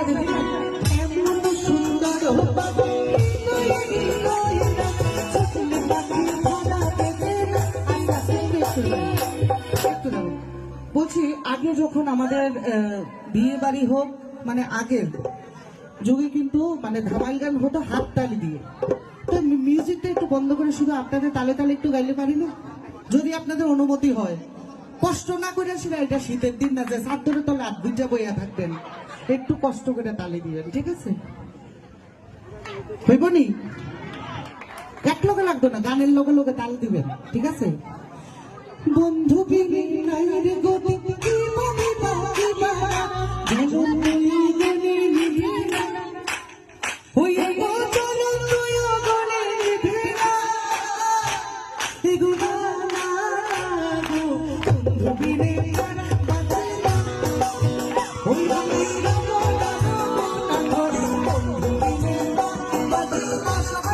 দেখি এমন সুন্দর পাখি বলছি আগে যখন আমাদের বিয়ে বাড়ি হোক মানে আগের যুগে কিন্তু মানে ধামাল গান হতো হাত তালি দিয়ে। তো মিউজিকটা একটু বন্ধ করে শুধু আপনাদের তালে তালে একটু গাইলে পারি না, যদি আপনাদের অনুমতি হয়? কষ্ট না করে সেটা, এটা শীতের দিন না যে সাত ধরে তলে হাত দুইটা বইয়া থাকবেন, একটু কষ্ট করে তালি দিবেন, ঠিক আছে? হইবনি? এক লোকে লাগতো না, গানের লোকে লোকে তাল দিবেন, ঠিক আছে? বন্ধু বিনে নাই রে গতি কি মনে বাকিবা জীবন তুই গনে নিভিনা হইয়া বদল তুই গনে নিভিনা এগুনা না গো বন্ধু বিনে বাঁচে না হইয়া বদল না গো বন্ধু বিনে বাঁচে না।